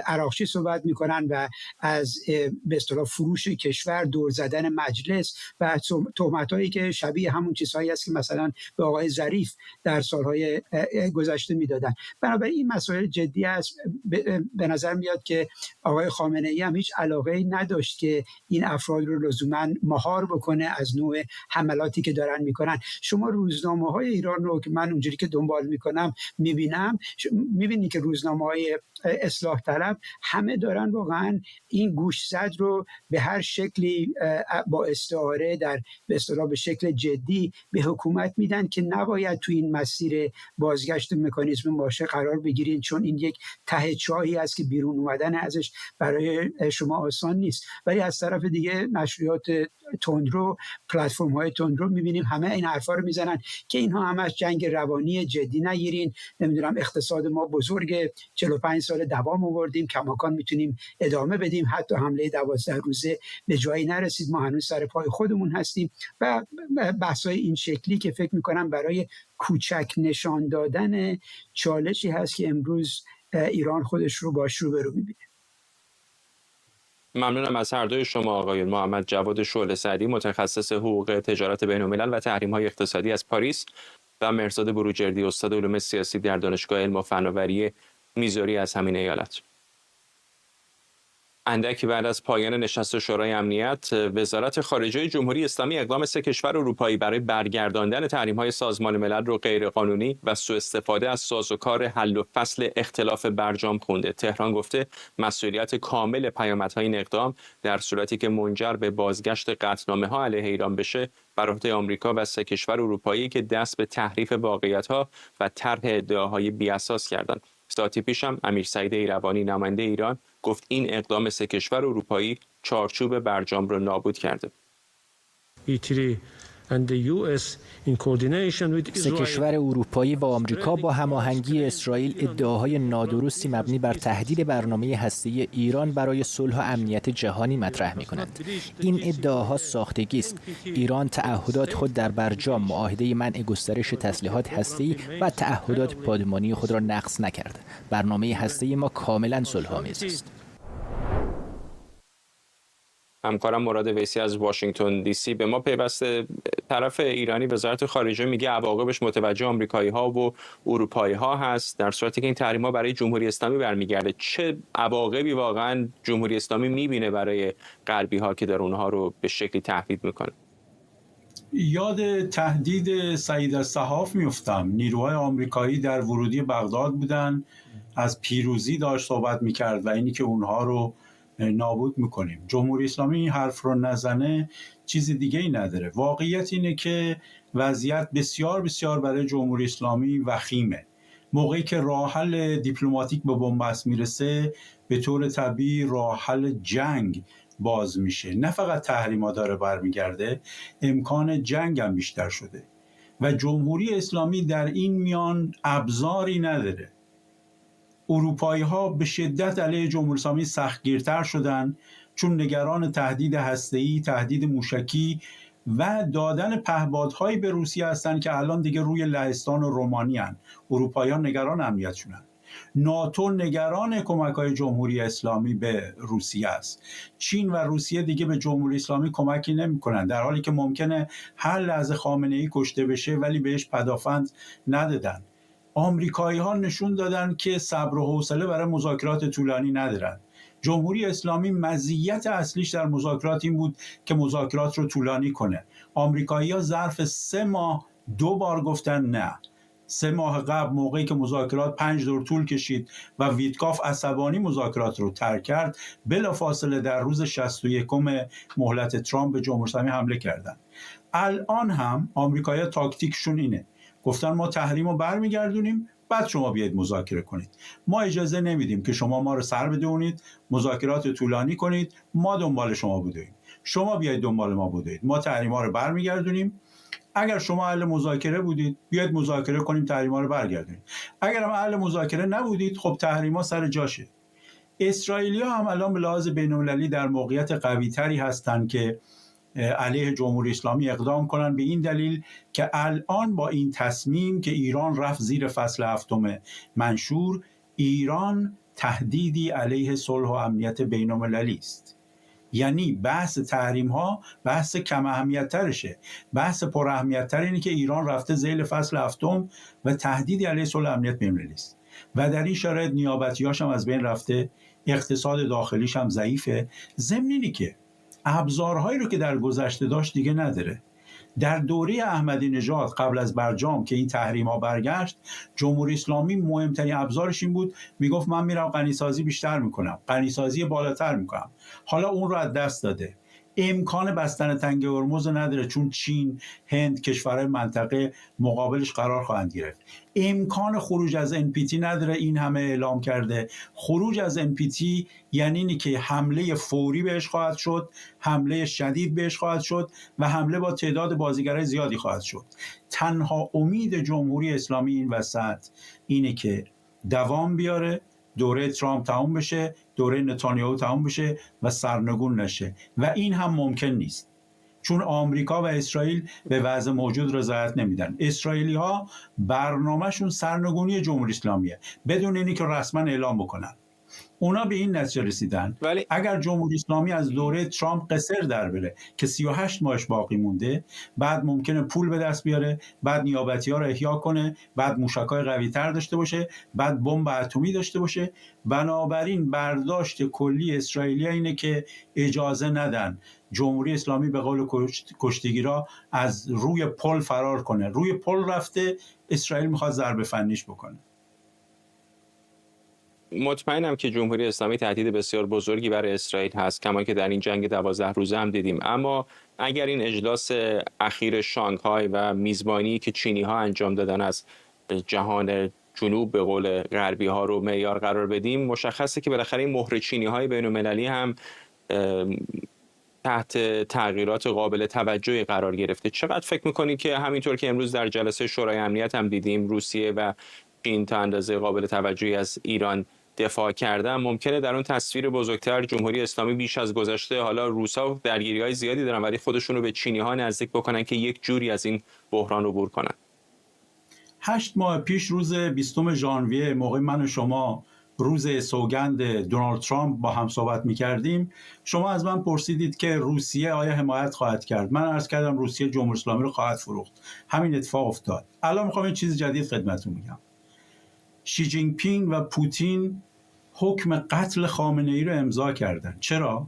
عراقچی صحبت میکنن و از به اصطلاح فروش کشور، دور زدن مجلس و تهمتایی که شبیه همون چیزهایی است که مثلا به آقای ظریف در سالهای گذشته میدادن. بنابراین این مسائل جدی است. به نظر میاد که آقای خامنه‌ای هم هیچ علاقه‌ای نداشت که این افراد رو لزوما مهار بکنه از نوع حملاتی که دارن میکنن. شما روزنامه‌های ایران رو که من اونجوری که دنبال میکنم میبینید که روزنامه‌های اصلاح طلب همه دارن واقعا این گوشزد رو به هر شکلی با استعاره در به اصطلاح به شکل جدی به حکومت میدن که نباید تو این مسیر بازگشت مکانیزم ماشه قرار بگیرین، چون این یک ته چاهی است که بیرون اومدن ازش برای شما آسان نیست. ولی از طرف دیگه نشریات تندرو، پلتفرم های تندرو میبینیم همه این حرفا رو میزنن که اینها همش جنگ روانی، جدی نگیرین، نمیدونم اقتصاد ما بزرگ 45 سال دوام آوردیم، کماکان میتونیم ادامه بدیم، حتی حمله 12 روزه به جایی نرسید، ما هنوز سر پای خودمون هستیم و بحث‌های این شکلی که فکر میکنم برای کوچک نشان دادن چالشی هست که امروز ایران خودش رو باش روبرو میبینه. ممنونم از هر دوی شما آقایون. محمد جواد شعله سعدی، متخصص حقوق تجارت بین‌الملل و تحریم‌های اقتصادی از پاریس، و مهرزاد بروجردی، استاد علوم سیاسی در دانشگاه علم و فناوری میزوری از همین ایالت. اندکی بعد از پایان نشست شورای امنیت، وزارت خارجه جمهوری اسلامی اقدام 3 کشور اروپایی برای برگرداندن تحریم‌های سازمان ملل رو غیرقانونی و سوء استفاده از سازوکار حل و فصل اختلاف برجام خونده. تهران گفته مسئولیت کامل پیامدهای این اقدام در صورتی که منجر به بازگشت قطعنامه‌ها علیه ایران بشه بر عهده آمریکا و 3 کشور اروپایی که دست به تحریف واقعیت‌ها و طرح ادعاهای بی‌اساس کردند. ساعتی پیش هم امیر سعید ایروانی نماینده ایران گفت این اقدام 3 کشور اروپایی چارچوب برجام رو نابود کرده. 3 کشور اروپایی و آمریکا با هماهنگی اسرائیل ادعاهای نادرستی مبنی بر تهدید برنامه هسته‌ای ایران برای صلح و امنیت جهانی مطرح می‌کنند. این ادعاها ساختگی است. ایران تعهدات خود در برجام، معاهده منع گسترش تسلیحات هسته‌ای و تعهدات پادمانی خود را نقض نکرد. برنامه هسته‌ای ما کاملاً صلح‌آمیز است. همکارم مراد ویسی از واشنگتن دی سی به ما پیوسته. طرف ایرانی وزارت خارجه میگه عواقبش متوجه آمریکایی‌ها و اروپایی‌ها هست، در صورتی که این تحریم‌ها برای جمهوری اسلامی برمیگرده. چه عواقبی واقعا جمهوری اسلامی میبینه برای غربی‌ها که در اونها رو به شکلی تهدید میکنه؟ یاد تهدید سعید الصحاف میفتم. نیروهای آمریکایی در ورودی بغداد بودن، از پیروزی داشت صحبت میکرد و اینی که اونها رو نابود میکنیم. جمهوری اسلامی این حرف رو نزنه چیز دیگه ای نداره. واقعیت اینه که وضعیت بسیار بسیار برای جمهوری اسلامی وخیمه. موقعی که راه حل دیپلماتیک به بنبست میرسه، به طور طبیعی راه حل جنگ باز میشه. نه فقط تحریما داره برمیگرده، امکان جنگ هم بیشتر شده و جمهوری اسلامی در این میان ابزاری نداره. اروپایی ها به شدت علیه جمهوری اسلامی سختگیرتر شدن، چون نگران تهدید هسته‌ای، تهدید موشکی و دادن پهپادهایی به روسیه هستن که الان دیگه روی لهستان و رومانی هستن. اروپایی‌ها نگران امنیتشونن. ناتو نگران کمک‌های جمهوری اسلامی به روسیه است. چین و روسیه دیگه به جمهوری اسلامی کمکی نمی‌کنن، در حالی که ممکنه هر لحظه خامنه‌ای کشته بشه ولی بهش پدافند ندادن. آمریکایی‌ها نشون دادن که صبر و حوصله برای مذاکرات طولانی ندارن. جمهوری اسلامی مزیت اصلیش در مذاکرات این بود که مذاکرات رو طولانی کنه. آمریکایی‌ها ظرف 3 ماه 2 بار گفتن نه. 3 ماه قبل موقعی که مذاکرات 5 دور طول کشید و ویتکاف عصبانی مذاکرات رو ترک کرد، بلافاصله در روز 61 مهلت ترامپ به جمهوری اسلامی حمله کردن. الان هم آمریکایی‌ها تاکتیکشون اینه، گفتن ما تحریم رو برمیگردونیم، بعد شما بیاید مذاکره کنید. ما اجازه نمیدیم که شما ما رو سر بدونید، مذاکرات طولانی کنید، ما دنبال شما بودیم. شما بیاید دنبال ما بودید، ما تحریم‌ها رو برمیگردونیم. اگر شما اهل مذاکره بودید، بیاید مذاکره کنیم، تحریم‌ها رو برگردونیم. اگر هم اهل مذاکره نبودید، خب تحریم‌ها سر جاشه. اسرائیلی‌ها هم الان به لحاظ بین‌المللی در موقعیت قوی‌تری هستند که علیه جمهوری اسلامی اقدام کنن، به این دلیل که الان با این تصمیم که ایران رفت زیر فصل 7 منشور، ایران تهدیدی علیه صلح و امنیت بین‌المللی است. یعنی بحث تحریم ها بحث کم اهمیت ترشه. بحث پر اهمیت تر اینه که ایران رفته زیر فصل 7 و تهدیدی علیه صلح و امنیت بین‌المللی است و در این شرایط نیابتیاش هم از بین رفته، اقتصاد داخلیش هم ضعیفه. ضمن اینی که ابزارهایی رو که در گذشته داشت دیگه نداره. در دوره احمدی نژاد قبل از برجام که این تحریم ها برگشت، جمهوری اسلامی مهمترین ابزارش این بود، میگفت من میرم غنیسازی بیشتر میکنم، غنیسازی بالاتر میکنم. حالا اون رو از دست داده. امکان بستن تنگه هرمز نداره، چون چین، هند، کشورهای منطقه مقابلش قرار خواهند گرفت. امکان خروج از NPT نداره، این همه اعلام کرده. خروج از NPT یعنی اینی که حمله فوری بهش خواهد شد، حمله شدید بهش خواهد شد و حمله با تعداد بازیگرای زیادی خواهد شد. تنها امید جمهوری اسلامی این وسط اینه که دوام بیاره، دوره ترامپ تموم بشه، دوره نتانیاهو تموم بشه و سرنگون نشه و این هم ممکن نیست، چون آمریکا و اسرائیل به وضع موجود رضایت نمیدن. اسرائیلی ها برنامهشون سرنگونی جمهوری اسلامیه بدون اینی که رسما اعلام بکنن. اونا به این نتیجه رسیدن ولی اگر جمهوری اسلامی از دوره ترامپ قصر در بره که 38 ماهش باقی مونده، بعد ممکنه پول به دست بیاره، بعد نیابتی‌ها رو احیا کنه، بعد موشک‌های قوی‌تر داشته باشه، بعد بمب اتمی داشته باشه. بنابراین برداشت کلی اسرائیلی اینه که اجازه ندن جمهوری اسلامی به قول کشتیگیرا از روی پل فرار کنه. روی پل رفته، اسرائیل میخواد ضربه فنیش بکنه. مطمئنم که جمهوری اسلامی تهدید بسیار بزرگی برای اسرائیل هست، کما که در این جنگ 12 روزه هم دیدیم. اما اگر این اجلاس اخیر شانگهای و میزبانی که چینی ها انجام دادن از جهان جنوب به قول غربی ها رو معیار قرار بدیم، مشخصه که بالاخره این مهر چینی های بین المللی هم تحت تغییرات قابل توجهی قرار گرفته. چقدر فکر میکنید که همینطور که امروز در جلسه شورای امنیت هم دیدیم روسیه و چین تا اندازه قابل توجهی از ایران دفاع کردن، ممکنه در اون تصویر بزرگتر جمهوری اسلامی بیش از گذشته، حالا روسا درگیری‌های زیادی دارن ولی خودشون رو به چینی‌ها نزدیک بکنن که یک جوری از این بحران عبور کنن. 8 ماه پیش روز 20 ژانویه، موقع من و شما روز سوگند دونالد ترامپ با هم صحبت می‌کردیم، شما از من پرسیدید که روسیه آیا حمایت خواهد کرد. من عرض کردم روسیه جمهوری اسلامی رو خواهد فروخت. همین اتفاق افتاد. الان می‌خوام یه چیز جدید خدمتتون بگم. شی جین پینگ و پوتین حکم قتل خامنه‌ای رو امضا کردن. چرا؟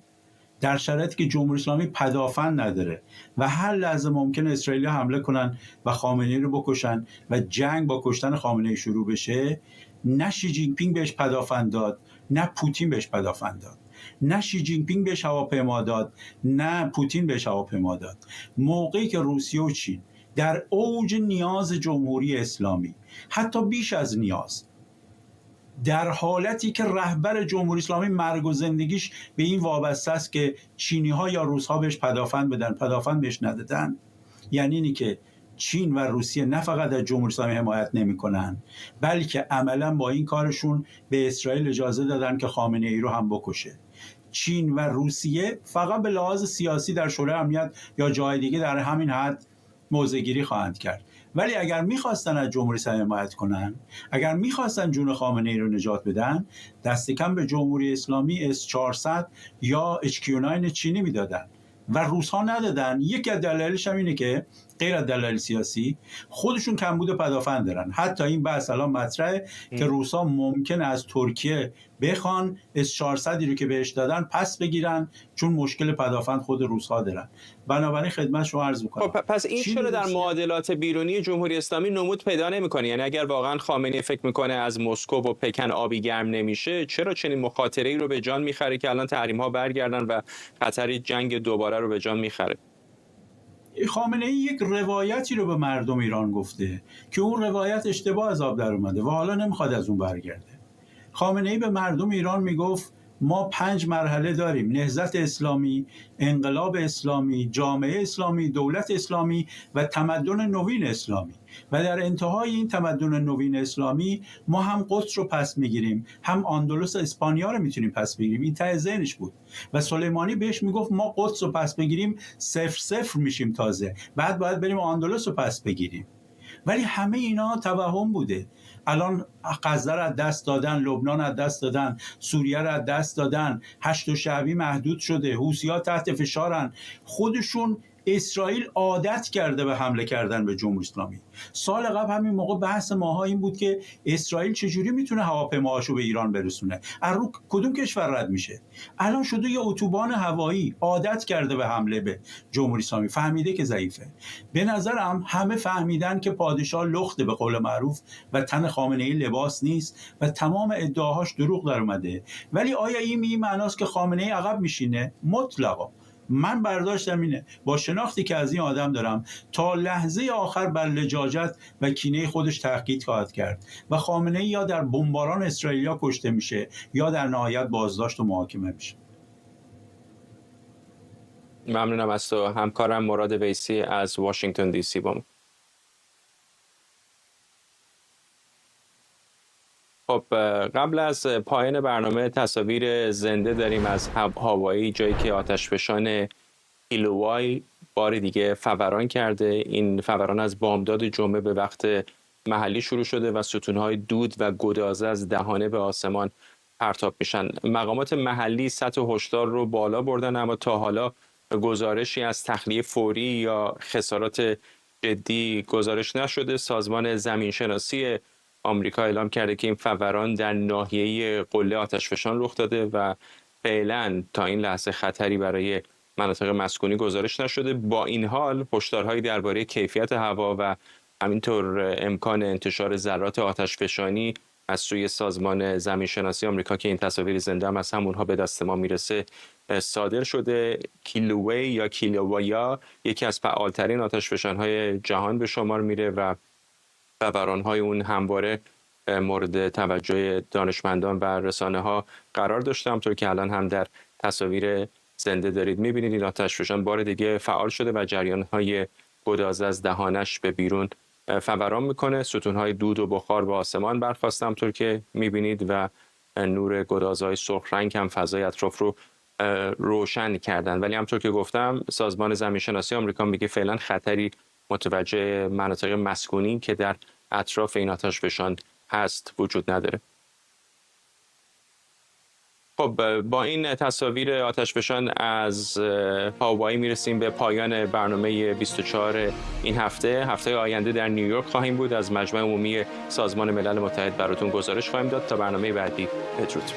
در شرایطی که جمهوری اسلامی پدافند نداره و هر لحظه ممکنه اسرائیل حمله کنن و خامنه‌ای رو بکشن و جنگ با کشتن خامنه‌ای شروع بشه، نه شی جین پینگ بهش پدافند داد، نه پوتین بهش پدافند داد. نه شی جین پینگ بهش هواپیما داد، نه پوتین بهش هواپیما داد. موقعی که روسیه و چین در اوج نیاز جمهوری اسلامی، حتی بیش از نیاز، در حالتی که رهبر جمهوری اسلامی مرگ و زندگیش به این وابسته است که چینی‌ها یا روس‌ها بهش پدافند بدن، پدافند بهش ندادن، یعنی اینی که چین و روسیه نه فقط از جمهوری اسلامی حمایت نمی‌کنن، بلکه عملاً با این کارشون به اسرائیل اجازه دادن که خامنه‌ای رو هم بکشه. چین و روسیه فقط به لحاظ سیاسی در شورای امنیت یا جای دیگه در همین حد موضع‌گیری خواهند کرد. ولی اگر میخواستن از جمهوری اسلامی حمایت کنن، اگر میخواستن جون خامنه‌ای رو نجات بدن، دست کم به جمهوری اسلامی S-400 یا HQ-9 چینی میدادن و روس‌ها ندادن. یکی از دلایلش هم اینه که غیر از دلایل سیاسی خودشون کمبود پدافند دارن. حتی این بحث الان مطرحه که روس‌ها ممکن از ترکیه بخوان S-400 رو که بهش دادن پس بگیرن، چون مشکل پدافند خود روس‌ها دارن. بنابراین خدمت شما عرض می‌کنم پس این چرا در معادلات بیرونی جمهوری اسلامی نمود پیدا نمی‌کنه؟ یعنی اگر واقعا خامنه‌ای فکر می‌کنه از مسکو و پکن آبی گرم نمیشه، چرا چنین مخاطره‌ای رو به جان می‌خره که الان تحریم‌ها برگردن و خطر جنگ دوباره رو به جان می‌خره؟ خامنه‌ای یک روایتی رو به مردم ایران گفته که اون روایت اشتباه از آب در اومده و حالا نمیخواد از اون برگرده. خامنه‌ای به مردم ایران میگفت ما 5 مرحله داریم: نهضت اسلامی، انقلاب اسلامی، جامعه اسلامی، دولت اسلامی و تمدن نوین اسلامی. و در انتهای این تمدن نوین اسلامی ما هم قدس رو پس میگیریم، هم اندلس اسپانیا رو میتونیم پس بگیریم. این ته ذهنش بود و سلیمانی بهش میگفت ما قدس رو پس بگیریم 0-0 میشیم، تازه بعد باید بریم اندلس رو پس بگیریم. ولی همه اینا توهم بوده. الان غزه رو از دست دادن، لبنان از دست دادن، سوریه رو از دست دادن، هشت شعبی محدود شده، حوثی‌ها تحت فشارن. خودشون اسرائیل عادت کرده به حمله کردن به جمهوری اسلامی. سال قبل همین موقع بحث ماها این بود که اسرائیل چجوری میتونه هواپیماهاشو به ایران برسونه، از رو کدوم کشور رد میشه. الان شده یه اتوبان هوایی، عادت کرده به حمله به جمهوری اسلامی، فهمیده که ضعیفه. به نظرم همه فهمیدن که پادشاه لخته به قول معروف و تن خامنه‌ای لباس نیست و تمام ادعاهاش دروغ در اومده. ولی آیا این معناست که خامنه‌ای عقب میشینه؟ مطلقا. من برداشتم اینه، با شناختی که از این آدم دارم، تا لحظه آخر بر لجاجت و کینه خودش تحقیق خواهد کرد و خامنه‌ای یا در بمباران اسرائیلیا کشته میشه یا در نهایت بازداشت و محاکمه میشه. ممنونم از تو. همکارم مراد ویسی از واشنگتن دی سی با ما. خب قبل از پایان برنامه تصاویر زنده داریم از هاوایی، جایی که آتشفشان کیلووای بار دیگه فوران کرده. این فوران از بامداد جمعه به وقت محلی شروع شده و ستونهای دود و گدازه از دهانه به آسمان پرتاب میشن. مقامات محلی سطح هشدار رو بالا بردن، اما تا حالا گزارشی از تخلیه فوری یا خسارات جدی گزارش نشده. سازمان زمینشناسی آمریکا اعلام کرده که این فوران در ناحیه قله آتشفشان رخ داده و فعلا تا این لحظه خطری برای مناطق مسکونی گزارش نشده. با این حال هشدارهایی درباره کیفیت هوا و همینطور امکان انتشار ذرات آتشفشانی از سوی سازمان زمینشناسی آمریکا که این تصاویر زنده هم از همونها به دست ما میرسه صادر شده. کیلووی یا کیلووایا یکی از فعالترین آتشفشان‌های جهان به شمار میره و فوران‌های اون همواره مورد توجه دانشمندان و رسانه‌ها قرار داشته. همونطور که الان هم در تصاویر زنده دارید می‌بینید این آتشفشان بار دیگه فعال شده و جریان‌های گدازه از دهانش به بیرون فوران میکنه. ستون‌های دود و بخار به آسمان برخاسته همونطور که می‌بینید و نور گدازهای سرخ رنگ هم فضای اطراف رو روشن کردن. ولی همونطور که گفتم سازمان زمینشناسی آمریکا میگه فعلا خطری متوجه مناطق مسکونی که در اطراف این آتشفشان هست وجود نداره. خب با این تصاویر آتشفشان از هاوایی میرسیم به پایان برنامه 24 این هفته آینده در نیویورک خواهیم بود. از مجمع عمومی سازمان ملل متحد براتون گزارش خواهیم داد. تا برنامه بعدی، بدرود.